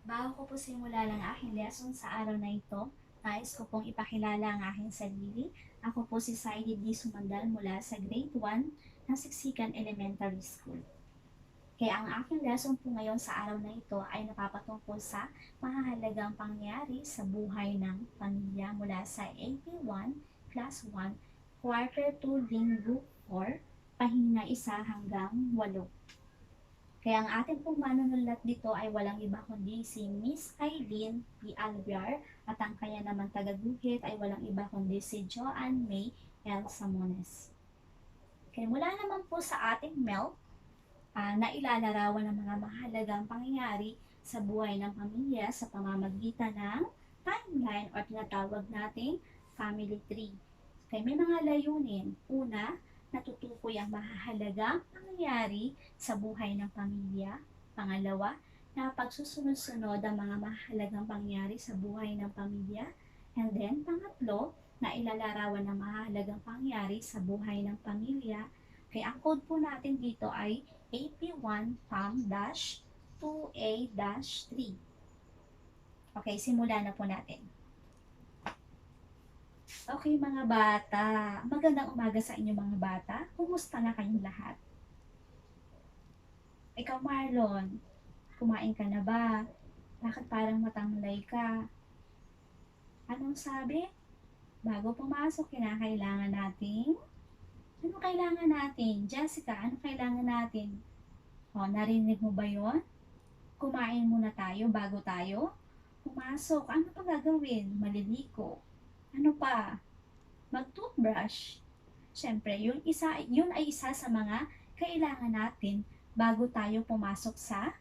Bago ko po simulan ang aking lesson sa araw na ito, nais ko pong ipakilala ang aking sarili. Ako po si Saidi D. Sumandal mula sa Grade 1 ng Siksikan Elementary School. Kaya ang aking lesson po ngayon sa araw na ito ay napapatungkol sa mahahalagang pangyayari sa buhay ng pamilya mula sa AP1, Class 1, Quarter 2, Linggo 4, Pahina 1 hanggang 8. Kaya ang ating pong manunulat dito ay walang iba kundi si Miss Eileen P. Alviar at ang kanya naman tagaguhit ay walang iba kundi si Joanne May L. Samones. Kaya mula naman po sa ating MEL na ilalarawan ng mga mahalagang pangyayari sa buhay ng pamilya sa pamamagitan ng timeline o tinatawag nating family tree. Kaya may mga layunin. Una, natutukoy ang mahahalagang pangyayari sa buhay ng pamilya. Pangalawa, na pagsusunod-sunod ang mga mahalagang pangyayari sa buhay ng pamilya. And then, pangatlo, na ilalarawan ng mahalagang pangyayari sa buhay ng pamilya. Kaya ang code po natin dito ay AP1 PAM-2A-3. Okay, simulan na po natin. Okay mga bata, magandang umaga sa inyo mga bata. Kumusta na kayong lahat? Ikaw Marlon, kumain ka na ba? Bakit parang matamlay ka? Anong sabi? Bago pumasok, kinakailangan natin? Ano kailangan natin? Jessica, ano kailangan natin? O, narinig mo ba yon? Kumain muna tayo bago tayo pumasok. Ano pa gagawin? Maliliko. Ano pa? Mag-toothbrush. Siyempre, yun ay isa sa mga kailangan natin bago tayo pumasok sa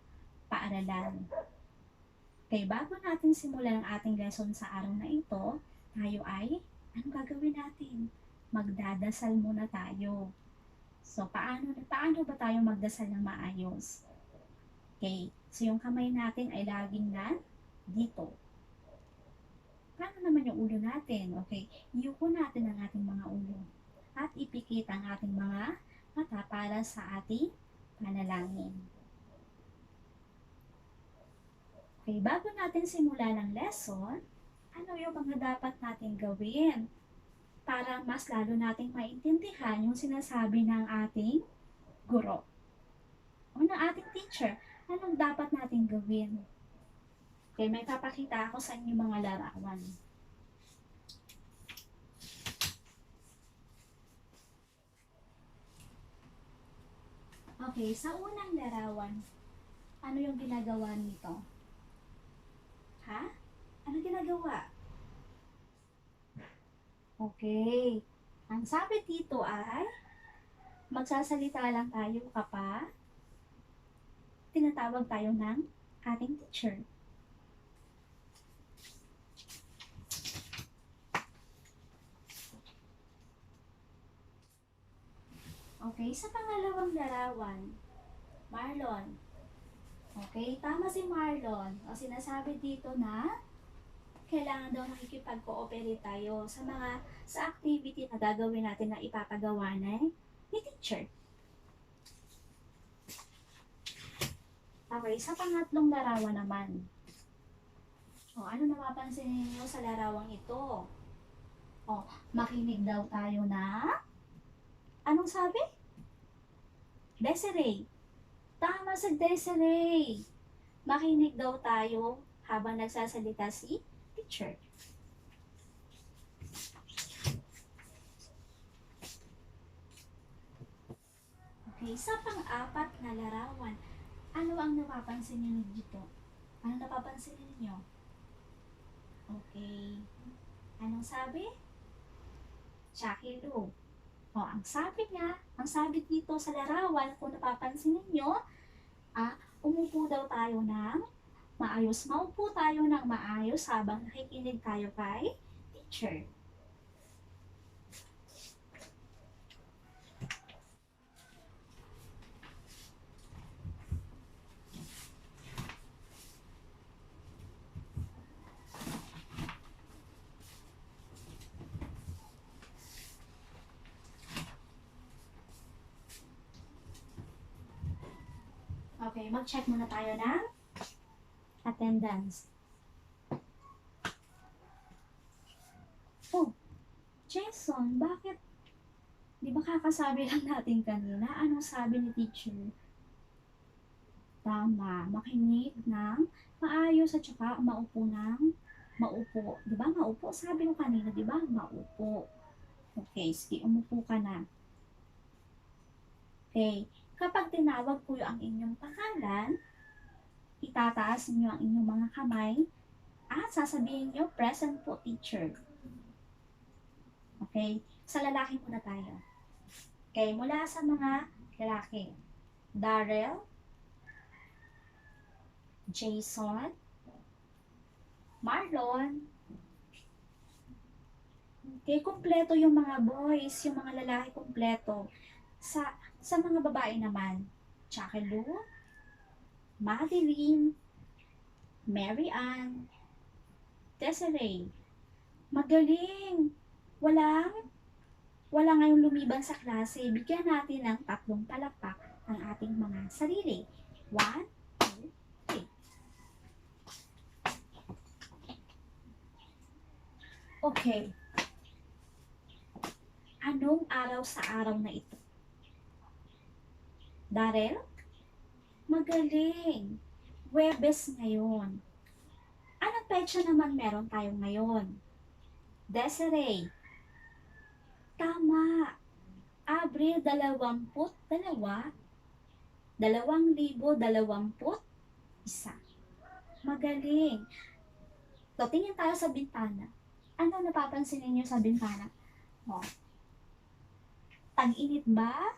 paaralan. Kaya bago natin simulan ang ating lesson sa araw na ito, tayo ay, ano gagawin natin? Magdadasal muna tayo. So, paano ba tayo magdasal ng maayos? Okay, so yung kamay natin ay laging na dito. Paano naman yung ulo natin? Okay, iyuko natin ang ating mga ulo at ipikit ang ating mga mata para sa ating panalangin. Okay, bago natin simulan ang lesson, ano yung mga dapat natin gawin para mas lalo nating maintindihan yung sinasabi ng ating guro o ng ating teacher? Anong dapat natin gawin? Okay, may papakita ako sa inyo mga larawan. Okay, sa unang larawan, ano yung ginagawa nito? Ha? Ano ginagawa? Okay. Ang sabi dito ay, magsasalita lang tayo kapag tinatawag tayo ng ating teacher. Okay, sa pangalawang larawan, Marlon. Okay, tama si Marlon. O sinasabi dito na kailangan daw nakikipag-cooperate tayo sa activity na gagawin natin na ipapagawa ni teacher. Okay, sa pangatlong larawan naman. O, ano napapansin niyo sa larawang ito? O, makinig daw tayo na, anong sabi? Desiree. Tama sa Desiree. Makinig daw tayo habang nagsasalita si teacher. Okay, sa pang-apat na larawan, ano ang napapansin niyo dito? Ano napapansin niyo? Okay. Anong sabi? Chucky Lou. O, ang sabi dito sa larawan, kung napapansin ninyo, umupo daw tayo ng maayos. Maupo tayo ng maayos habang nakikinig tayo kay teacher. Okay, mag-check muna tayo ng attendance. Oh, Jason, bakit? Di ba kakasabi lang natin kanina? Anong sabi ni teacher? Tama, makinig ng maayos at saka maupo ng maupo. Di ba? Maupo, sabi ko kanina, di ba? Maupo. Okay, sige, umupo ka na. Okay, kapag tinawag ko ang inyong pangalan, itataas niyo ang inyong mga kamay at sasabihin niyo, present po, teacher. Okay, sa lalaki muna tayo. Okay, mula sa mga lalaki. Darrell, Jason, Marlon. Okay, kumpleto yung mga boys, yung mga lalaki kumpleto. Sa mga babae naman, Jackie Lou, Madeline, Mary Ann, Desiree. Magaling! Wala ngayong lumiban sa klase. Bigyan natin ng 3 palakpak ang ating mga sarili. 1, 2, 3. Okay. Anong araw sa araw na ito? Darrell? Magaling! Huwebes ngayon. Anong petsa naman meron tayo ngayon? Desiree? Tama! Abril 22, 2021. Magaling! So, tingin tayo sa bintana. Ano napapansin ninyo sa bintana? Oh. Tag-init ba?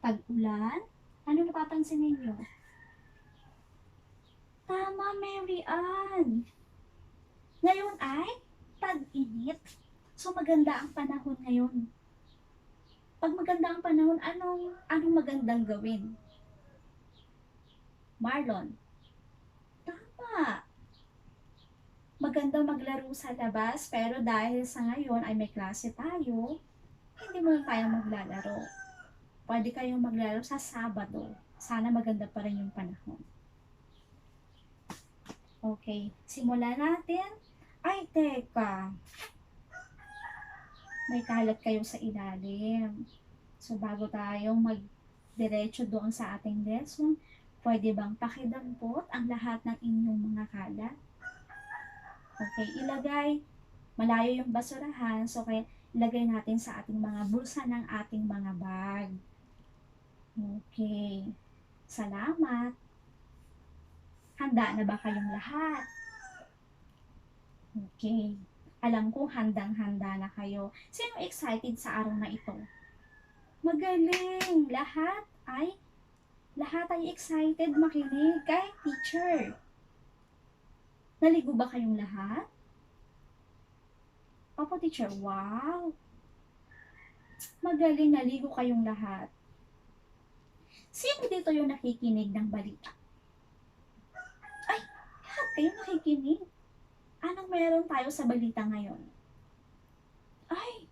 Tag-ulan? Ano napapansin ninyo? Tama, Mary Ann! Ngayon ay tag-init. So, maganda ang panahon ngayon. Pag maganda ang panahon, anong magandang gawin? Marlon? Tama! Maganda maglaro sa labas, pero dahil sa ngayon ay may klase tayo, hindi mo tayo maglalaro. Pwede kayong maglalaro sa Sabado. Sana maganda pa rin yung panahon. Okay, simulan natin. Ay, teka. May kalat kayo sa ilalim. So, bago tayo magdiretso doon sa ating lesson, pwede bang pakidampot ang lahat ng inyong mga kalat? Okay, malayo yung basurahan, so kaya ilagay natin sa ating mga bulsa ng ating mga bag. Okay, salamat. Handa na ba kayong lahat? Okay. Alam ko handang-handa na kayo. Sino excited sa araw na ito? Magaling! Lahat ay excited makinig kay teacher. Naligo ba kayong lahat? Opo, teacher. Wow! Magaling, naligo kayong lahat. Sino dito yung nakikinig ng balita? Ay, lahat kayo nakikinig. Anong meron tayo sa balita ngayon? Ay,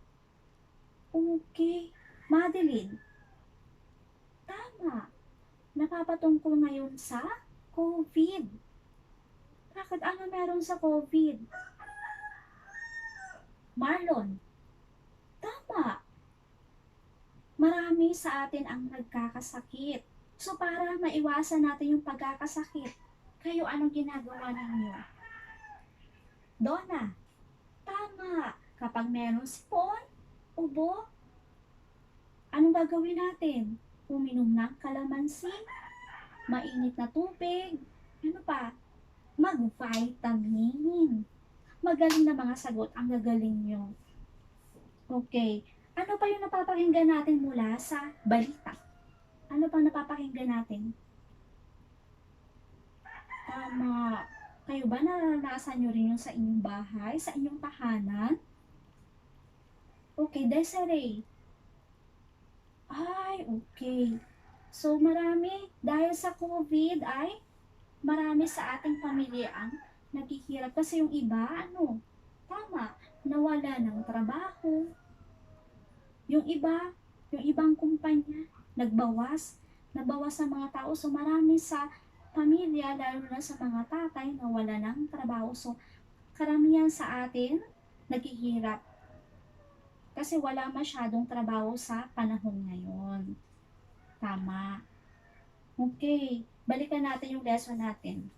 okay. Madeline. Tama. Napapatungkol ngayon sa COVID. Bakit? Ano meron sa COVID? Marlon. Tama. Marami sa atin ang nagkakasakit. So, para maiwasan natin yung pagkakasakit, kayo anong ginagawa ninyo? Donna, tama. Kapag meron sipon, ubo, anong gagawin natin? Uminom ng kalamansi, mainit na tubig, ano pa? Mag-vitamin. Magaling na mga sagot, ang gagaling nyo. Okay, ano pa yung napapakinggan natin mula sa balita? Ano pa napapakinggan natin? Tama. Kayo ba naranasan nyo rin yung sa inyong bahay, sa inyong tahanan? Okay, Desiree. Ay, okay. So, dahil sa COVID marami sa ating pamilya ang naghihirap. Kasi yung iba, tama, nawala ng trabaho. Yung ibang kumpanya, nabawas sa mga tao. So, marami sa pamilya pamilya, lalo na sa mga tatay na wala ng trabaho. So, karamihan sa atin, naghihirap kasi wala masyadong trabaho sa panahon ngayon. Tama. Okay, balikan natin yung lesson natin.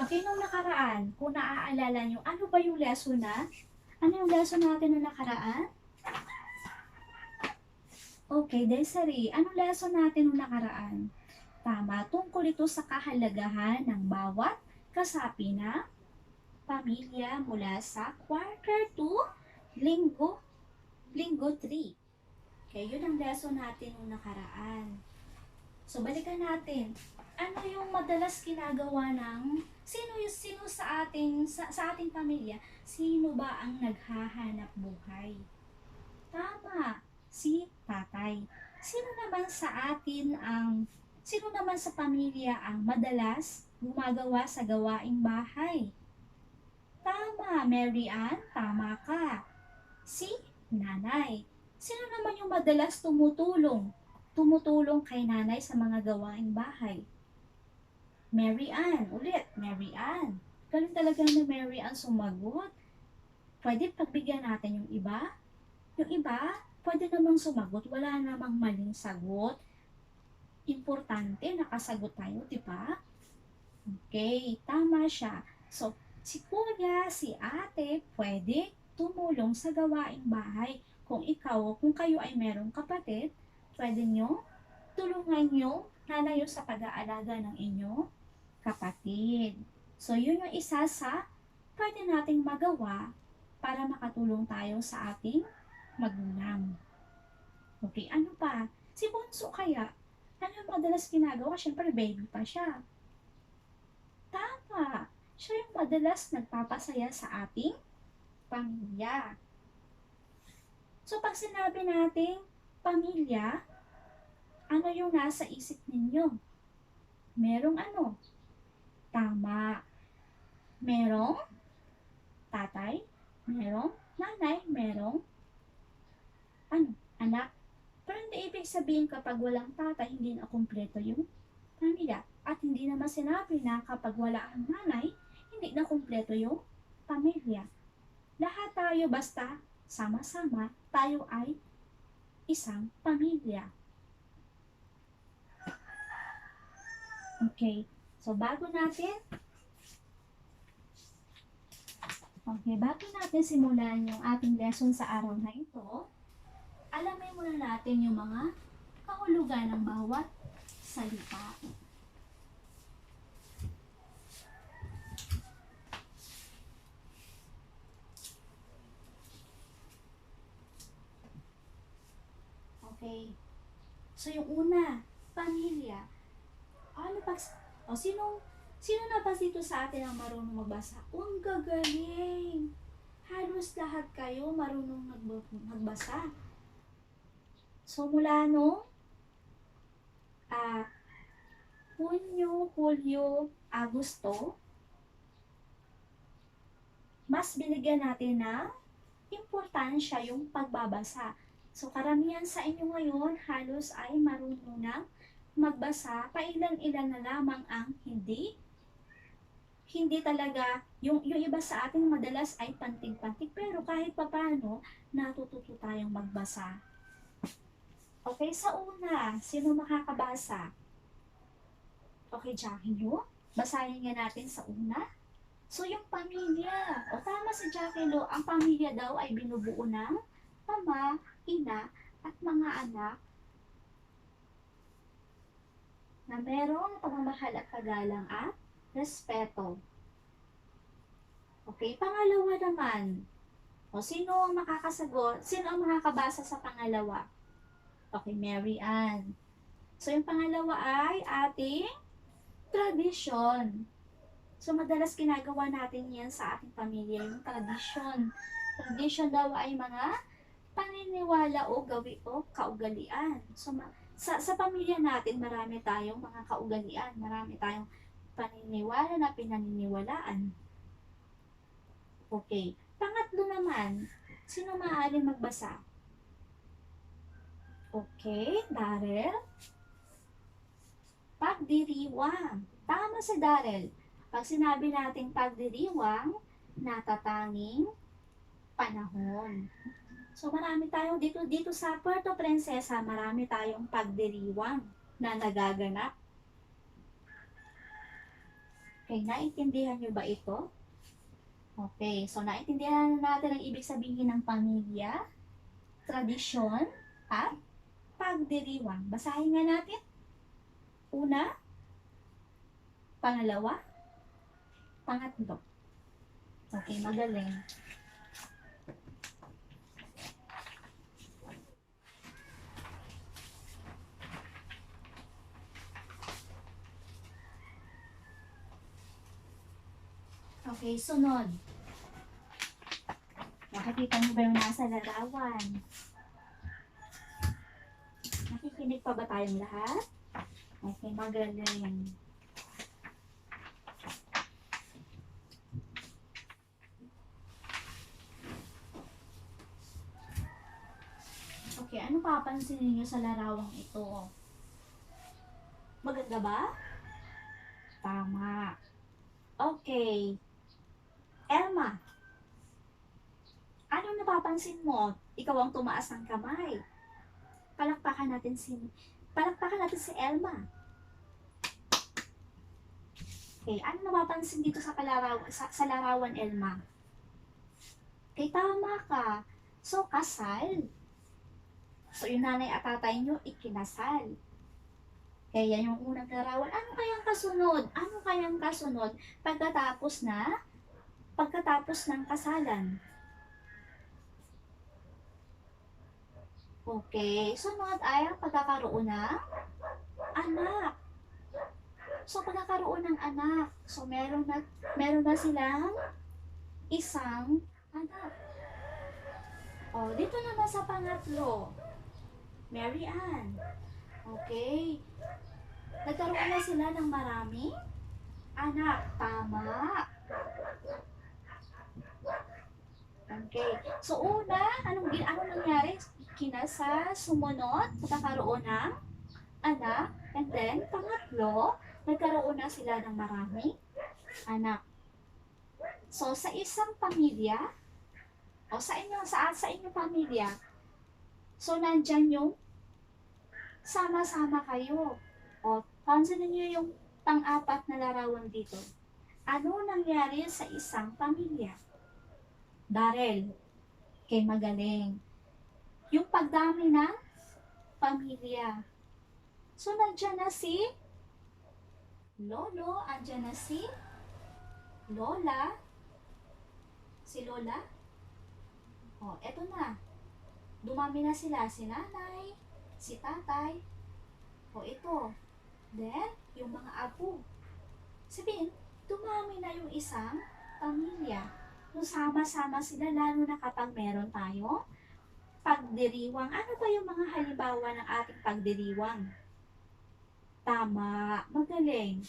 Okay, nung nakaraan, kung naaalala nyo, ano ba yung lesson na? Ano yung lesson natin nung nakaraan? Okay, Desiree, anong lesson natin nung nakaraan? Tama, tungkol ito sa kahalagahan ng bawat kasapi na pamilya mula sa quarter to linggo 3. Okay, yun ang lesson natin nung nakaraan. So, balikan natin. Ano yung madalas ginagawa ng sino sa ating pamilya? Sino ba ang naghahanap buhay? Tama, si tatay. Sino naman sa pamilya ang madalas gumagawa sa gawaing bahay? Tama, Mary Ann, tama ka. Si nanay. Sino naman yung madalas tumutulong kay nanay sa mga gawaing bahay? Mary Ann, ulit, Mary Ann. Galing talaga na Mary Ann sumagot. Pwede pagbigyan natin yung iba? Yung iba, pwede namang sumagot, wala namang maling sagot. Importante, nakasagot tayo, di ba? Okay, tama siya. So, si kuya, si ate, pwede tumulong sa gawaing bahay. Kung kayo ay merong kapatid, pwede nyo tulungan yung nanay sa pag-aalaga ng inyong kapatid. So, yun yung isa sa pwede nating magawa para makatulong tayo sa ating magulang. Okay, ano pa? Si Bunso kaya, ano yung madalas ginagawa? Siyempre, baby pa siya. Tama, siya yung madalas nagpapasaya sa ating pamilya. So, pag sinabi nating pamilya, ano yung nasa isip ninyo? Merong ano? Tama. Merong tatay, merong nanay, merong anak. Pero hindi ibig sabihin kapag walang tatay, hindi na kumpleto yung pamilya. At hindi naman sinabi na kapag wala ang nanay, hindi na kumpleto yung pamilya. Lahat tayo basta sama-sama, tayo ay isang pamilya. Okay, so bago natin simulan yung ating lesson sa araw na ito, alamin muna natin yung mga kahulugan ng bawat salita. Okay. So, yung una, pamilya. Sino na ba dito sa atin ang marunong magbasa? Ang gagaling! Halos lahat kayo marunong magbasa. So, mula Hunyo, Hulyo, Agosto, mas binigyan natin ng importansya yung pagbabasa. So, karamihan sa inyo ngayon, halos ay marunong na magbasa. Pailan-ilan na lamang ang hindi talaga, yung iba sa atin madalas ay pantig-pantig, pero kahit papano, natututo tayong magbasa. Okay, sa una, sino makakabasa? Okay, Jackie Lou, basahin nga natin sa una. So, yung pamilya, tama si Jackie Lou, ang pamilya daw ay binubuo ng ama, ina, at mga anak na merong pagmamahal at paggalang at respeto. Okay, pangalawa naman. Sino ang makakasagot? Sino ang makakabasa sa pangalawa? Okay, Mary Ann. So, yung pangalawa ay ating tradisyon. So, madalas ginagawa natin yan sa ating pamilya, yung tradisyon. Tradisyon daw ay mga paniniwala o kaugalian. So, sa pamilya natin, marami tayong mga kaugalian. Marami tayong paniniwala na pinaniniwalaan. Okay. Pangatlo naman, sino maaaring magbasa? Okay, Darrell. Pagdiriwang. Tama si Darrell. Pag sinabi nating pagdiriwang, natatanging panahon. So marami tayong dito sa Puerto Princesa, marami tayong pagdiriwang na nagaganap. Okay, naintindihan nyo ba ito? Okay, so naintindihan natin ang ibig sabihin ng pamilya, tradisyon, at pagdiriwang. Basahin nga natin. Una, pangalawa, pangatlo. Okay, magaling. Okay, sunod. Nakikita niyo ba yung nasa larawan? Nakikinig pa ba tayong lahat? Okay, magaling. Okay, ano papansin niyo sa larawang ito? Maganda ba? Tama. Okay. Elma, ano napapansin mo? Ikaw ang tumaas ng kamay. Palakpakan natin si Elma. Okay, ano napapansin dito sa larawan, Elma? Okay, tama ka. So, kasal. So, yung nanay at tatay nyo, ikinasal. Kaya yung unang larawan, ano kayang kasunod? Ano kayang kasunod pagkatapos ng kasalan? Okay, sunod ay ang pagkakaroon ng anak. So, pagkakaroon ng anak. So, meron na silang isang anak. O, dito naman sa pangatlo, Mary Ann. Okay. Nagkaroon na sila ng maraming anak. Tama. Okay. So, una, anong nangyari? Kinasal, sumunod, pagkakaroon ng anak. And then, pangatlo, nagkaroon na sila ng maraming anak. So, sa isang pamilya, o sa inyong pamilya, so, nandyan yung sama-sama kayo. O, pansinin niyo yung pang-apat na larawan dito. Ano nangyari sa isang pamilya? Darrell, kay magaling. Yung pagdami ng pamilya. So, nandyan na si Lolo, andyan na si Lola. Si Lola. O, eto na. Dumami na sila, si nanay, si tatay. O, ito. Then, yung mga apo. Sabihin, dumami na yung isang pamilya. Kung sama-sama sila, lalo na kapag meron tayo pagdiriwang. Ano ba yung mga halimbawa ng ating pagdiriwang? Tama, magaling.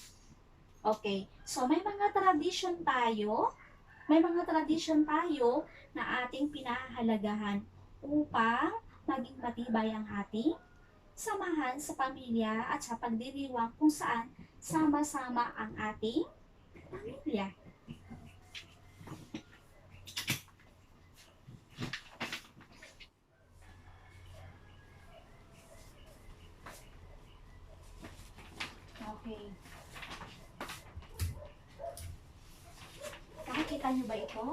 Okay, so may mga tradisyon tayo na ating pinahahalagahan upang maging matibay ang ating samahan sa pamilya at sa pagdiriwang kung saan sama-sama ang ating pamilya. Okay. Nakikita niyo ba ito?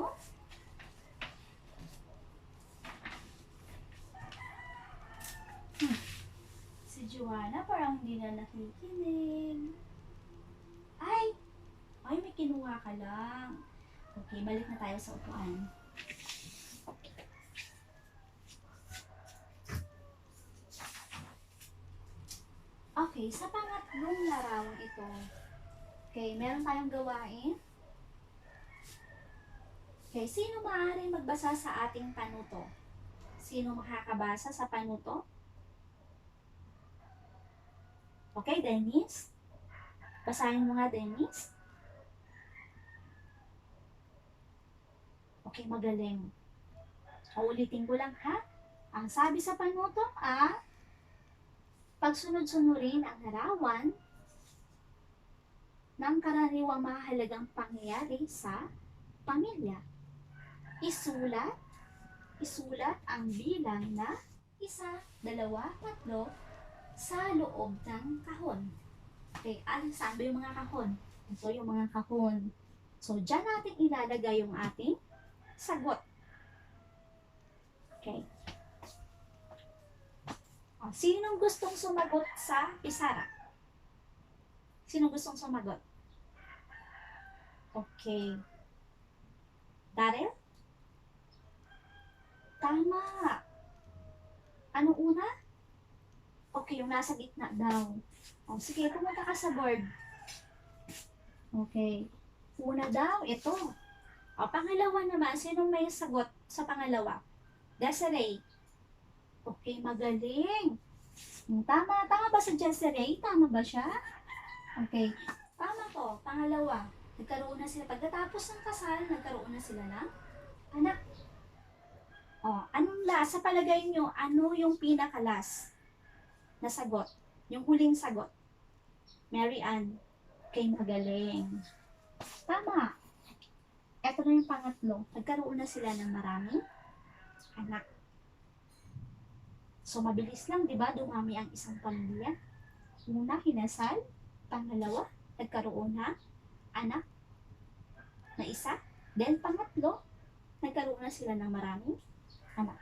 Si Joanna parang hindi na nakikinig. Ay, may kinuha ka lang. Okay, balik na tayo sa upuan. Okay, sa pangatlong larawang ito, okay, meron tayong gawain. Okay, sino maaaring magbasa sa ating panuto? Sino makakabasa sa panuto? Okay, Dennis? Basahin mo nga, Dennis. Okay, magaling. Uulitin ko lang, ha? Ang sabi sa panuto, pagsunod-sunurin ang larawan ng karaniwang mahalagang pangyayari sa pamilya. Isulat, isulat ang bilang na 1, 2, 3 sa loob ng kahon. Okay, saan ba yung mga kahon? Ito yung mga kahon. So, dyan natin ilalagay yung ating sagot. Okay. O, sinong gustong sumagot sa pisara? Sinong gustong sumagot? Okay. Daryl? Tama. Ano una? Okay, yung nasa gitna daw. O, sige, pumunta ka sa board. Okay. Una daw, ito. O, pangalawa naman, sinong may sagot sa pangalawa? Desiree. Okay, magaling. Tama. Tama ba si Desiree? Tama ba siya? Okay. Tama to. Pangalawa. Nagkaroon na sila. Pagkatapos ng kasal, nagkaroon na sila ng anak. O, sa palagay nyo, ano yung pinakalas na sagot? Yung huling sagot? Mary Ann. Okay, magaling. Tama. Ito na yung pangatlo. Nagkaroon na sila ng maraming anak. So, mabilis lang, di ba? Dumami ang isang pamilya. Una, kinasal. Pangalawa, nagkaroon na anak na isa. Then, pangatlo, nagkaroon na sila ng maraming anak.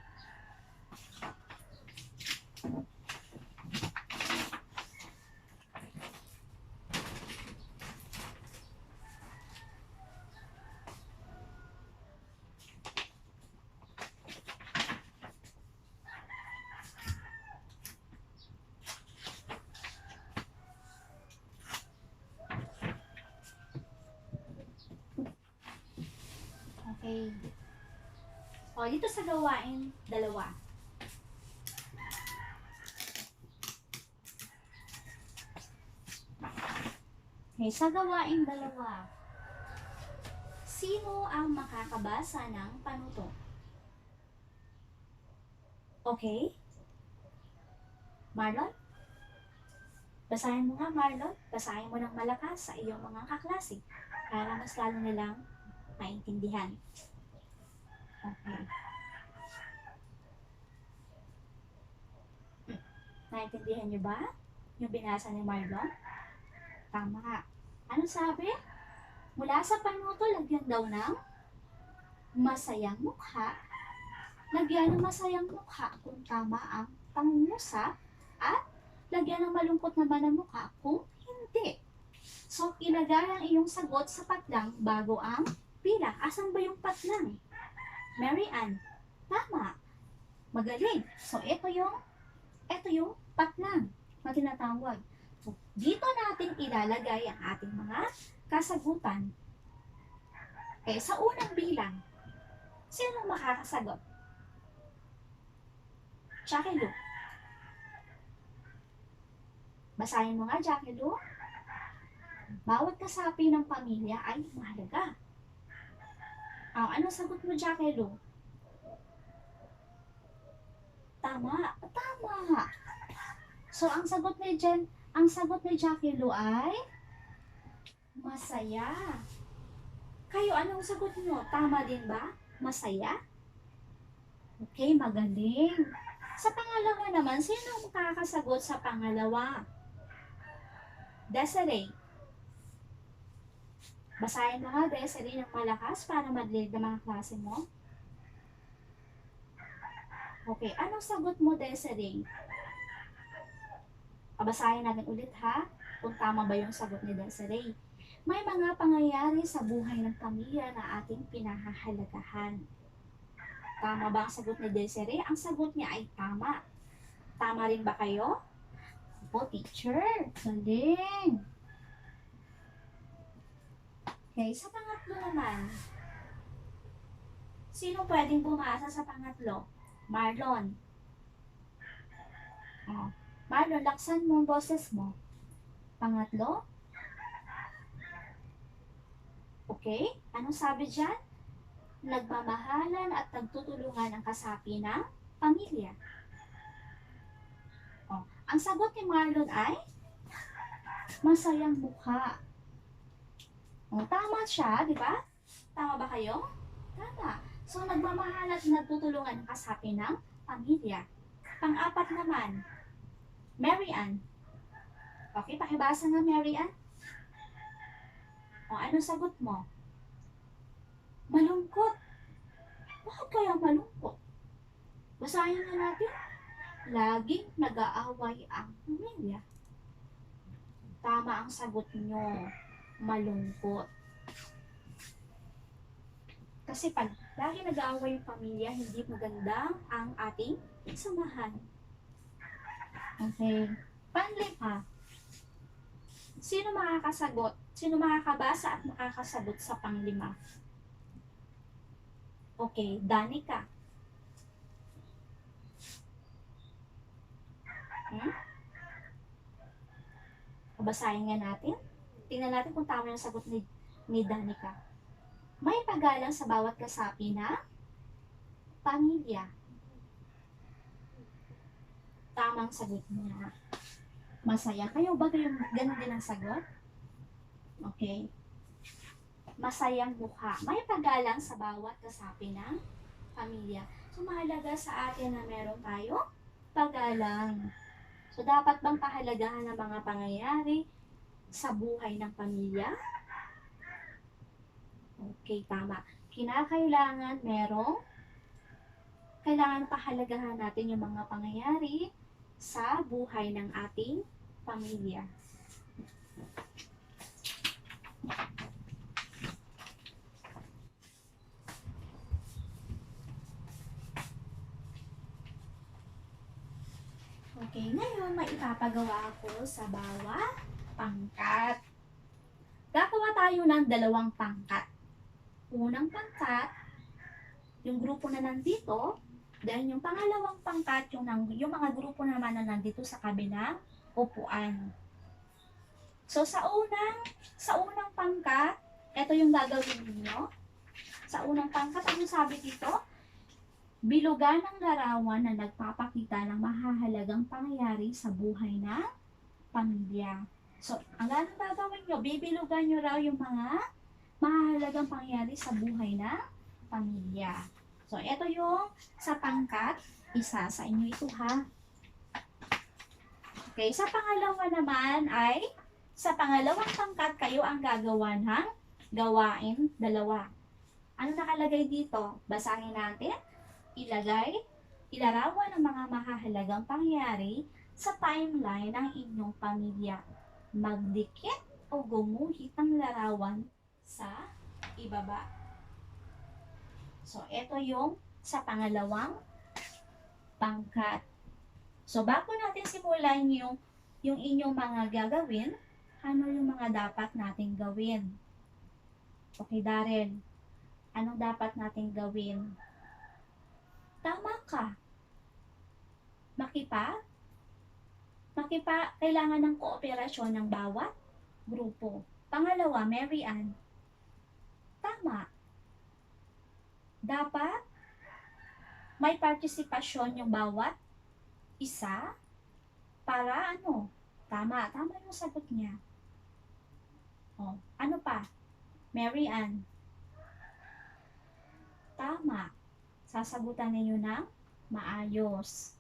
Okay. O, dito sa gawain, 2. Okay, sa gawain 2. Sino ang makakabasa ng panuto? Okay? Marlon? Basahin mo nga, Marlon. Basahin mo ng malakas sa iyong mga kaklase para mas lalo nilang maintindihan. Okay. Naintindihan niyo ba yung binasa ni Marlon? Tama. Ano sabi? Mula sa panuto, lagyan daw ng masayang mukha. Lagyan ng masayang mukha kung tama ang pangungusap at lagyan ng malungkot naman ang mukha kung hindi. So, ilagay ang iyong sagot sa patlang bago ang bilang. Asan ba yung patlang? Mary Ann. Tama. Magaling. So, ito yung patlang na tinatawag. So, dito natin ilalagay ang ating mga kasagutan. Okay, sa unang bilang, sino makakasagot? Jackie Lou. Basahin mo nga, Jackie Lou. Bawat kasapi ng pamilya ay mahalaga. Ano sagot mo, Jackie Lou? Tama. Tama. So, ang sagot ni Jackie Lou ay masaya. Kayo, anong sagot nyo? Tama din ba? Masaya? Okay, magaling. Sa pangalawa naman, sino ang makakasagot sa pangalawa? Desiree. Basahin mo nga, Desiree, ng malakas para madlig ng mga klase mo. Okay, anong sagot mo, Desiree? Basahin natin ulit, ha? Kung tama ba yung sagot ni Desiree. May mga pangyayari sa buhay ng pamilya na ating pinahahalagahan. Tama ba ang sagot ni Desiree? Ang sagot niya ay tama. Tama rin ba kayo? Opo, teacher. Galing. Okay, sa pangatlo naman. Sino pwedeng bumasa sa pangatlo? Marlon. Marlon, laksan mo ang boses mo. Pangatlo. Okay, anong sabi dyan? Nagmamahalan at nagtutulungan ang kasapi ng pamilya. Ang sagot ni Marlon ay masayang mukha. O, tama siya, di ba? Tama ba kayo? Tama. So, nagmamahal at nagtutulungan ang kasapi ng pamilya. Pang-apat naman, Mary Ann. Okay, pakibasa nga Mary Ann. O, ano sagot mo? Malungkot. Bakit kaya malungkot? Basahin nga natin. Laging nag-aaway ang pamilya. Tama ang sagot nyo. Malungkot. Kasi pag lagi nag-aaway yung pamilya, hindi maganda ang ating samahan. Okay. Panlima. Sino makakasagot? Sino makakabasa at makakasagot sa panglima? Okay, Danica. Basahin nga natin. Tingnan natin kung tama yung sagot ni Danica. May paggalang sa bawat kasapi na pamilya. Tamang sagot niya. Masaya. Kayo ba yung ganun din ang sagot? Okay. Masayang mukha. May paggalang sa bawat kasapi ng pamilya. So, mahalaga sa atin na meron tayo paggalang. So, dapat bang pahalagahan ang mga pangyayari sa buhay ng pamilya? Okay, tama. Kailangan pahalagahan natin yung mga pangyayari sa buhay ng ating pamilya. Okay, ngayon maipapagawa ko sa bawat pangkat. Gagawa tayo ng dalawang pangkat. Unang pangkat, yung grupo na nandito, dahil yung pangalawang pangkat, yung mga grupo naman na nandito sa kabilang upuan. So, sa unang pangkat, ito yung gagawin niyo. Sa unang pangkat, ano sabi dito? Bilugan ng larawan na nagpapakita ng mahahalagang pangyayari sa buhay ng pamilya. So, ang ganang gagawin nyo, bibilugan nyo raw yung mga mahahalagang pangyayari sa buhay ng pamilya. So, ito yung sa pangkat, isa sa inyo ito ha. Okay, sa pangalawa naman ay, sa pangalawang pangkat, kayo ang gagawa ng gawain dalawa. Ano nakalagay dito? Basahin natin. Ilarawan ang mga mahahalagang pangyayari sa timeline ng inyong pamilya. Magdikit o gumuhit ng larawan sa ibaba. So, ito yung sa pangalawang pangkat. So, bago natin simulan yung inyong mga gagawin, ano yung mga dapat nating gawin? Okay, Darren. Anong dapat nating gawin? Tama ka. Kailangan ng kooperasyon ng bawat grupo. Pangalawa, Mary Ann. Tama. Dapat may partisipasyon yung bawat isa para ano? Tama yung sagot niya. Oh, ano pa? Mary Ann. Tama. Sasagutan ninyo ng maayos.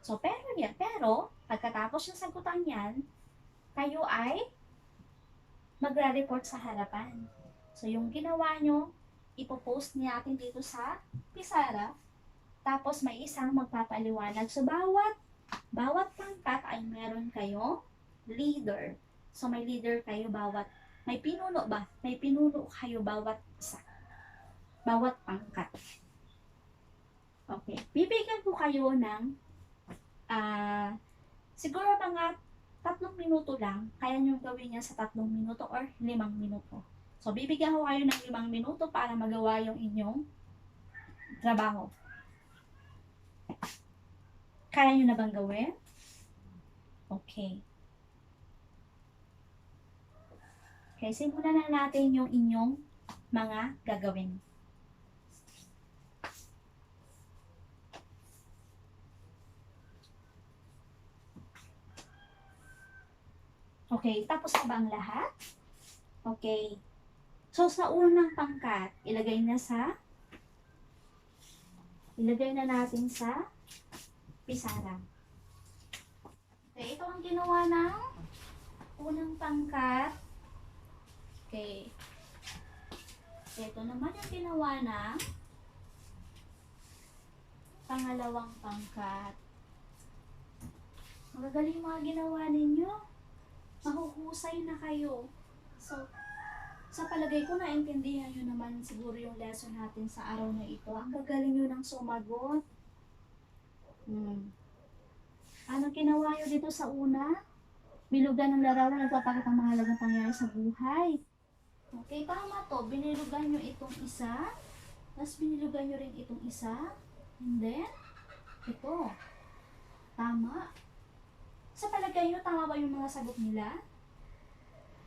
So, pero, pagkatapos ng sagutan yan, kayo ay magre-report sa harapan. So, yung ginawa nyo, ipopost natin dito sa Pisara, tapos may isang magpapaliwanag. So, bawat pangkat ay meron kayo leader. So, may leader kayo may pinuno ba? May pinuno kayo bawat isa. Bawat pangkat. Okay. Bibigyan ko kayo ng siguro mga 3 minuto lang. Kaya nyo gawin yan sa 3 minuto or 5 minuto. So, bibigyan ko kayo ng 5 minuto para magawa yung inyong trabaho. Kaya nyo na bang gawin? Okay. Okay, simulan na natin yung inyong mga gagawin. Okay, tapos na ba ang lahat? Okay. So, sa unang pangkat, ilagay na natin sa pisara. Okay, ito ang ginawa ng unang pangkat. Okay. Ito naman yung ginawa ng pangalawang pangkat. Magagaling mga ginawa ninyo. Mahuhusay na kayo. So, sa palagay ko, naintindihan nyo naman siguro yung lesson natin sa araw na ito. Ang gagaling nyo ng sumagot. Anong ginawa nyo dito sa una? Bilugan ng larawan na nagpapakita ng mahalagang pangyayari sa buhay. Okay, tama to. Binilugan nyo itong isa. Tapos binilugan nyo rin itong isa. And then, ito. Tama. Sa palagay nyo, tama ba yung mga sagot nila?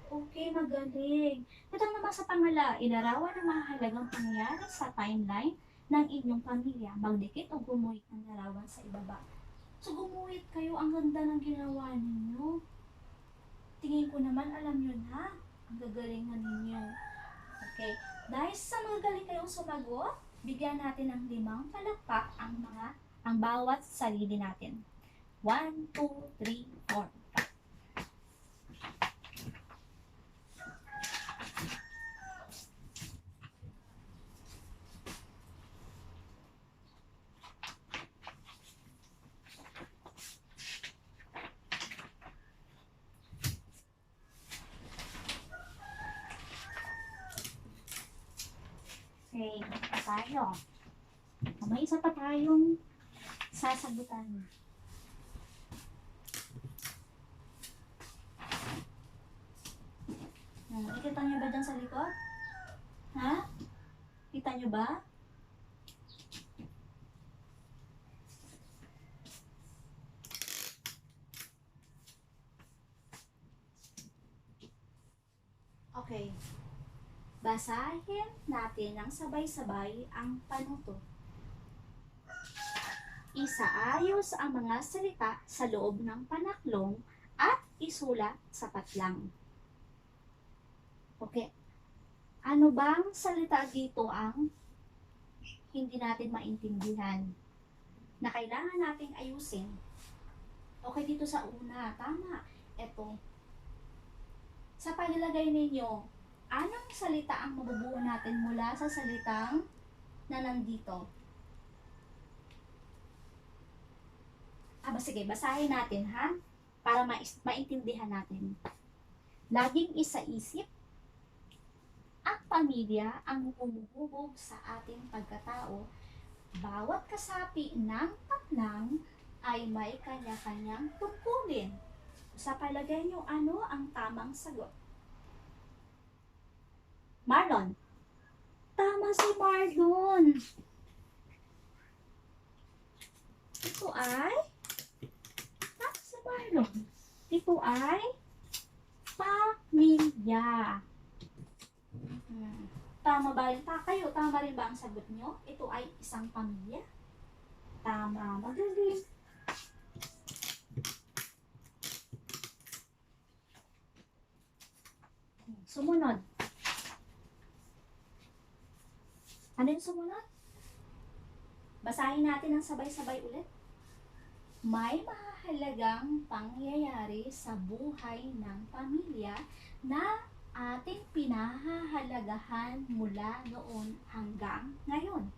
Okay, magaling. Ito naman sa pangala, ilarawan ang mahalagang pangyayari sa timeline ng inyong pamilya. Magdikit o gumuhit ng larawan sa ibaba. So, gumuhit kayo. Ang ganda ng ginawa ninyo. Tingin ko naman, alam nyo na. Ang gagalingan ninyo. Okay. Dahil sa magagaling kayong sumagot, bigyan natin ng 5 palakpak ang bawat sarili natin. 1, 2, 3, 4, 5. Okay, tayo. May isa pa tayong sasagutan. Ikita nyo ba dyan sa likod? Ha? Kita nyo ba? Okay. Basahin natin ng sabay-sabay ang panuto. Isaayos ang mga salita sa loob ng panaklong at isulat sa patlang. Okay. Ano bang salita dito ang hindi natin maintindihan na kailangan nating ayusin? Okay, dito sa una, tama. Ito. Sa paglalagay ninyo, anong salita ang mabubuo natin mula sa salitang na nandito? Sige, basahin natin ha, para maintindihan natin. Laging isaisip, ang pamilya ang humuhubog sa ating pagkatao. Bawat kasapi ng patlang ay may kanya-kanyang tungkulin. Sa palagay nyo, ano ang tamang sagot? Marlon. Tama si Marlon. Ito ay? Tama si Marlon. Ito ay? Pamilya. Tama ba rin? Tama rin ba ang sagot nyo? Ito ay isang pamilya? Tama. Magaling. Sumunod. Ano yung sumunod? Basahin natin ng sabay-sabay ulit. May mahalagang pangyayari sa buhay ng pamilya na ating pinahahalagahan mula noon hanggang ngayon.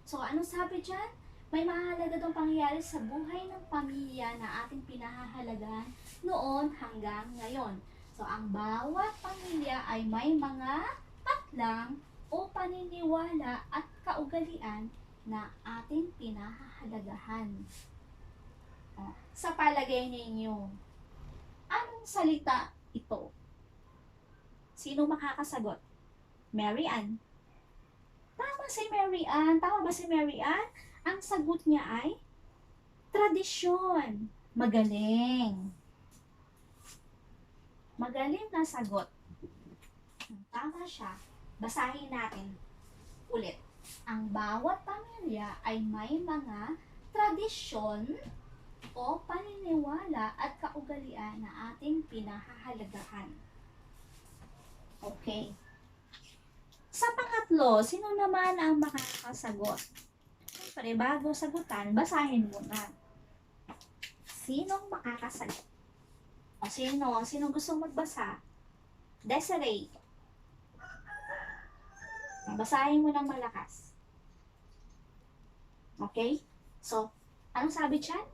So, ano sabi dyan? May mahalaga daw pangyayari sa buhay ng pamilya na ating pinahahalagahan noon hanggang ngayon. So, ang bawat pamilya ay may mga patlang o paniniwala at kaugalian na ating pinahahalagahan. Sa palagay ninyo, anong salita ito? Sino makakasagot? Mary Ann. Tama si Mary Ann. Tama ba si Mary Ann? Ang sagot niya ay tradisyon. Magaling. Magaling na sagot. Tama siya. Basahin natin ulit. Ang bawat pamilya ay may mga tradisyon o paniniwala at kaugalian na ating pinahahalagahan. Okay. Sa pangatlo, sino naman ang makakasagot? Siyempre, bago sagutan, basahin mo na. Sinong makakasagot? O sino? Sino gusto magbasa? Desiree. Basahin mo ng malakas. Okay? So, anong sabi dyan?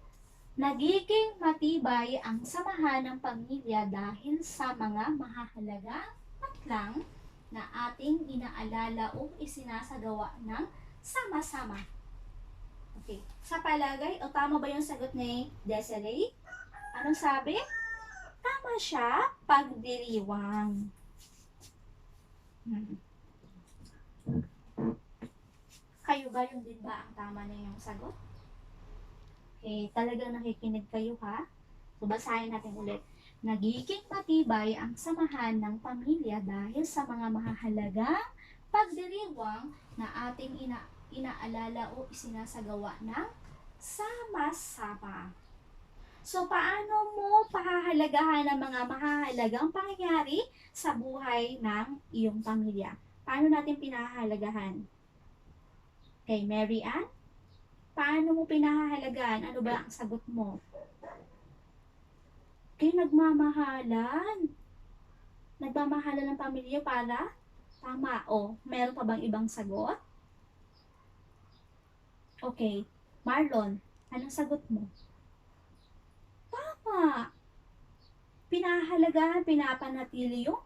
Nagiging matibay ang samahan ng pamilya dahil sa mga mahahalagang patlang na ating inaalala o isinasagawa ng sama-sama. Okay. Sa palagay, o tama ba yung sagot ni Desiree? Anong sabi? Tama siya, pagdiriwang. Kayo ba yung din ba ang tama na yung sagot? Okay, talagang nakikinig kayo ha? So, basahin natin ulit. Nagiging matibay ang samahan ng pamilya dahil sa mga mahahalagang pagdiriwang na ating inaalala o isinasagawa ng sama-sama. So, paano mo pahahalagahan ang mga mahahalagang pangyayari sa buhay ng iyong pamilya? Paano natin pinahahalagahan? Okay, Mary Ann? Paano mo pinahahalagahan? Ano ba ang sagot mo? Okay, nagmamahalan. Nagmamahalan ng pamilya para? Tama. O, meron pa bang ibang sagot? Okay, Marlon, anong sagot mo? Tama. Pinahahalagahan, pinapanatili yung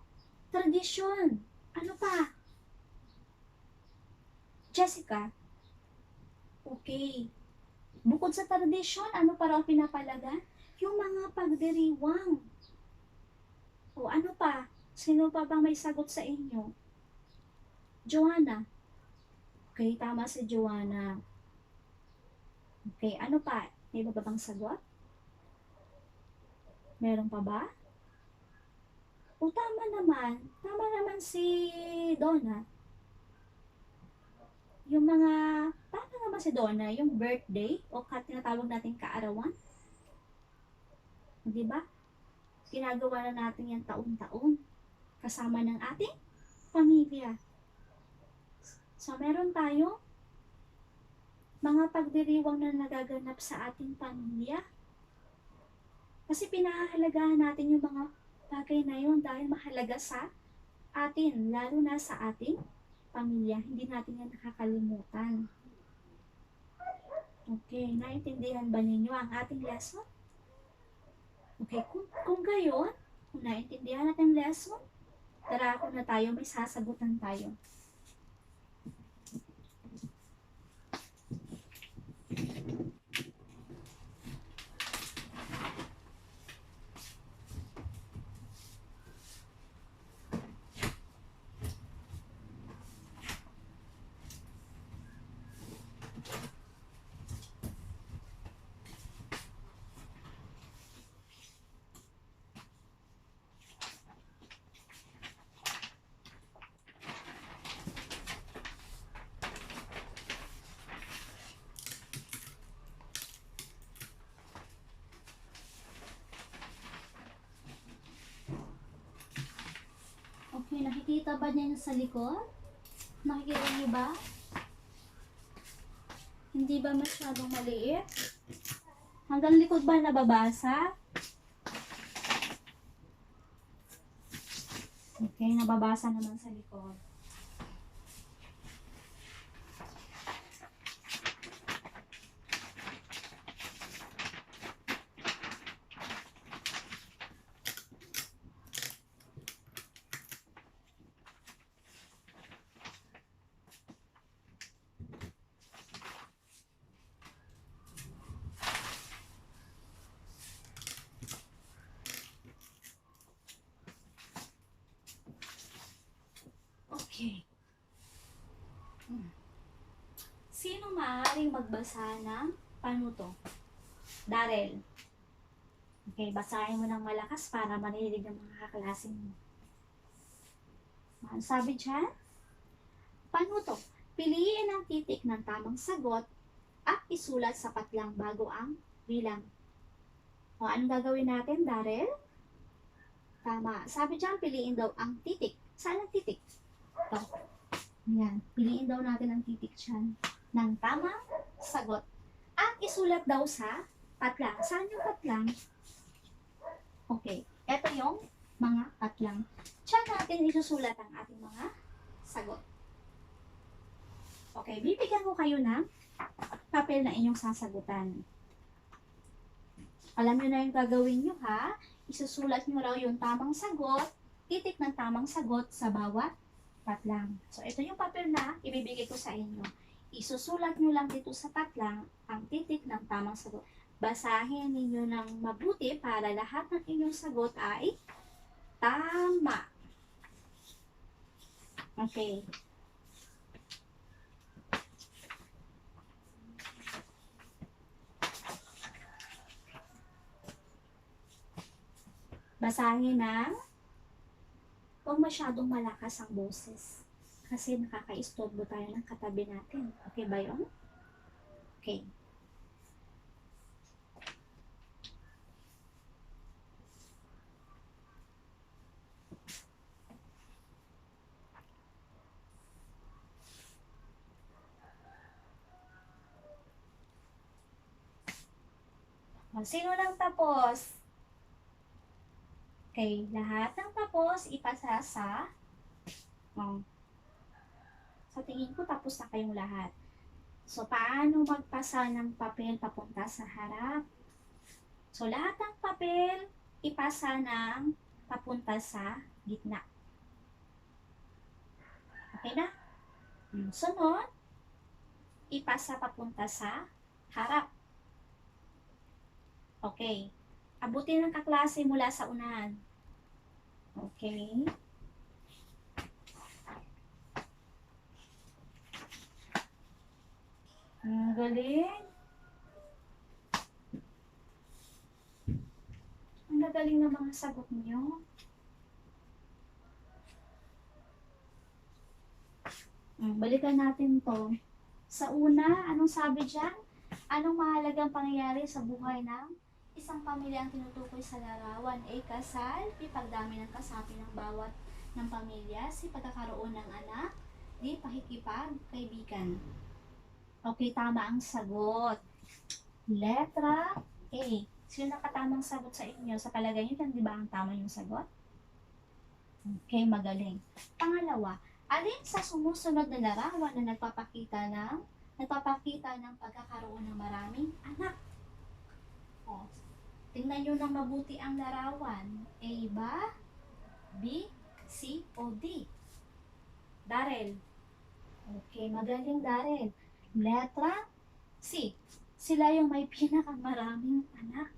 tradisyon. Ano pa? Jessica? Okay. Bukod sa tradisyon, ano pa raw pinapalagan? Yung mga pagdiriwang. O ano pa? Sino pa bang may sagot sa inyo? Joanna. Okay, tama si Joanna. Okay, ano pa? May iba pa bang sagot? Meron pa ba? O tama naman. Tama naman si Donna. Yung mga, tama naman si Donna, yung birthday o tinatawag natin kaarawan. Di ba? Ginagawa na natin yan taon-taon kasama ng ating pamilya. So, meron tayo mga pagdiriwang na nagaganap sa ating pamilya. Kasi pinahahalagahan natin yung mga bagay na yun dahil mahalaga sa atin, lalo na sa ating pamilya. Hindi natin yan nakakalimutan. Okay, naintindihan ba ninyo ang ating lesson? Okay, kung gayon, kung naintindihan natin ang lesson, tara ako na tayo, may sasagutan tayo. Okay, nakikita ba niya sa likod? Nakikita niyo ba? Hindi ba masyadong maliit? Hanggang likod ba nababasa? Okay, nababasa naman sa likod. Okay. Sino maaaring magbasa ng panuto? Darrell. Okay, basahin mo ng malakas para marinig ng mga kaklase mo. Ang sabi dyan? Panuto. Piliin ang titik ng tamang sagot at isulat sa patlang bago ang bilang. O, anong gagawin natin, Darrell? Tama. Sabi dyan, piliin daw ang titik Saan ang titik? Ito. Yan. Piliin daw natin ang titik dyan ng tamang sagot. At isulat daw sa patlang. Saan yung patlang? Okay. Ito yung mga patlang. Diyan natin isusulat ang ating mga sagot. Okay. Bibigyan ko kayo ng papel na inyong sasagutan. Alam nyo na yung gagawin nyo, ha? Isusulat nyo raw yung tamang sagot, titik ng tamang sagot sa bawat patlang. So, ito yung papel na ibibigay ko sa inyo. Isusulat nyo lang dito sa patlang ang titik ng tamang sagot. Basahin ninyo ng mabuti para lahat ng inyong sagot ay tama. Okay. Basahin ng huwag masyadong malakas ang boses. Kasi nakaka-istorbo tayo ng katabi natin. Okay ba yun? Okay. Sino nang tapos? Okay, lahat ng tapos ipasa sa sa tingin ko tapos na kayong lahat. So, paano magpasa ng papel papunta sa harap? So, lahat ng papel ipasa ng papunta sa gitna. Okay na? Sunod, ipasa papunta sa harap. Okay. Abutin ng kaklase mula sa unahan. Okay. Ang galing. Ang gagaling ng mga sagot niyo. Balikan natin to. Sa una, anong sabi dyan? Anong mahalagang pangyayari sa buhay ng isang pamilya ang tinutukoy sa larawan? A. Kasal. B. Pagdami ng kasapi ng bawat ng pamilya. C. Pagkakaroon ng anak. D. Pakikipagkaibigan. Okay, tama ang sagot. Letra A. Sino nakatamang sagot sa inyo? Sa palagay nyo, di ba ang tama yung sagot? Okay, magaling. Pangalawa, alin sa sumusunod na larawan na nagpapakita ng pagkakaroon ng maraming anak? O, tingnan nyo ng mabuti ang larawan. A ba? B, C, o D? Darrell. Okay, magaling Darrell. Letra C. Sila yung may pinakamaraming anak.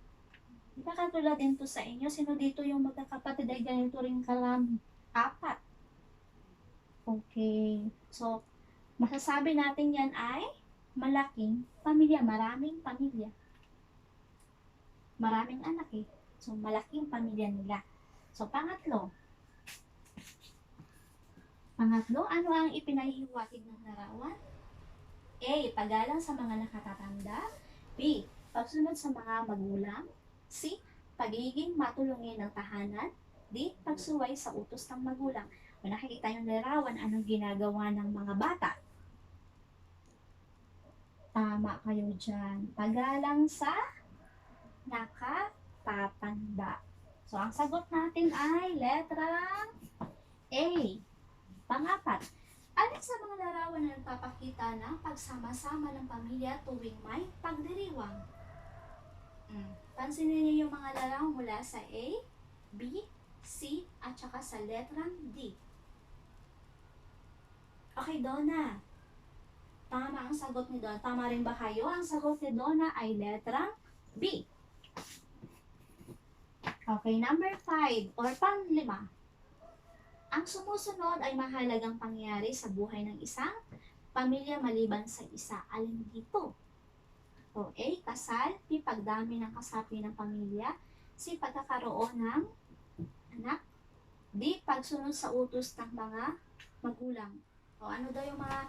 Di ba katulad din to sa inyo? Sino dito yung magkakapatid ay ganito rin karami? 4. Okay. So, masasabi natin yan ay malaking pamilya. Maraming pamilya. Maraming anak eh. So, malaking pamilya nila. So, pangatlo. Ano ang ipinahihiwatig ng larawan? A. Paggalang sa mga nakatatanda. B. Pagsunod sa mga magulang. C. Pagiging matulungin ng tahanan. D. Pagsuway sa utos ng magulang. Kung nakikita yung larawan, anong ginagawa ng mga bata? Tama kayo dyan. Paggalang sa nakatatanda. So, ang sagot natin ay letra A. Pangapat, alin sa mga larawan na nagpapakita ng pagsama-sama ng pamilya tuwing may pagdiriwang? Pansinin niyo yung mga larawan mula sa A, B, C, at saka sa letrang D. Okay, Donna. Tama ang sagot ni Donna. Tama rin ba kayo? Ang sagot ni Donna ay letrang B. Okay, number 5 or pang-5. Ang sumusunod ay mahalagang pangyayari sa buhay ng isang pamilya maliban sa isa. Alin dito? O A. Kasal. B. Pagdami ng kasapi ng pamilya. C. Pagkakaroon ng anak. D. Pagsunod sa utos ng mga magulang. O ano daw yung mga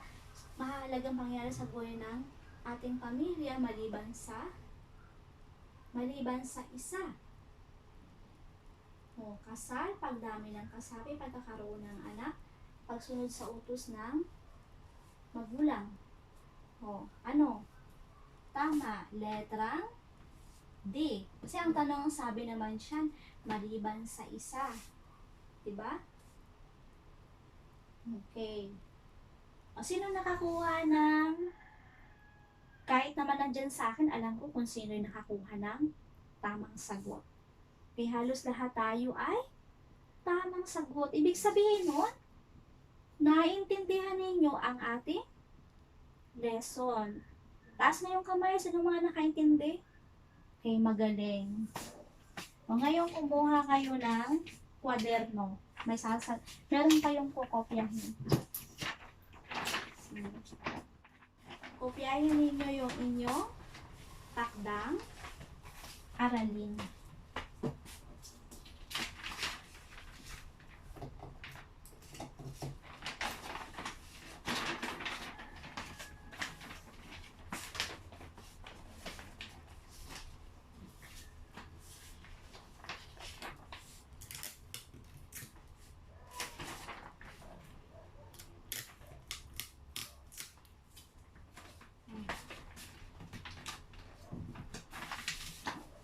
mahalagang pangyayari sa buhay ng ating pamilya maliban sa isa? O, kasal, pagdami ng kasapi, pagkakaroon ng anak, pagsunod sa utos ng magulang. Ano? Tama, letrang D. Kasi ang tanong, sabi naman siya, maliban sa isa. Diba? Okay. Sino nakakuha ng, kahit naman nandyan sa akin, alam ko kung sino yung nakakuha ng tamang sagot. Okay, halos lahat tayo ay tamang sagot. Ibig sabihin nun, naiintindihan ninyo ang ating lesson. Taas na yung kamay sa mga nakaintindi. Okay, magaling. Ngayon, kumuha kayo ng kwaderno. Meron kayong kukopyahin. Kopyahin ninyo yung inyong takdang aralin.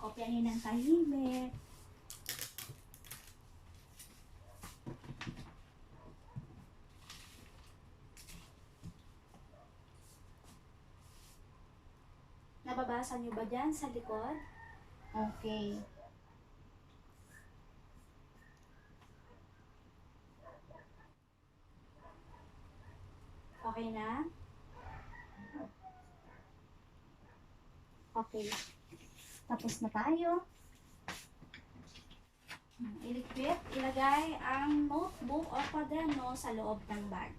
Kopyahin ng tahimik. Nababasa nyo ba dyan sa likod? Okay. Okay na? Okay. Tapos na tayo. Iligpit, ilagay ang notebook o kwaderno sa loob ng bag.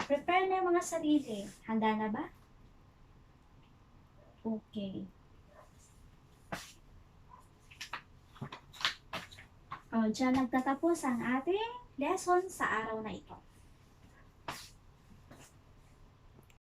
Prepare na yung mga sarili. Handa na ba? Okay. Diyan nagtatapos ang ating lesson sa araw na ito.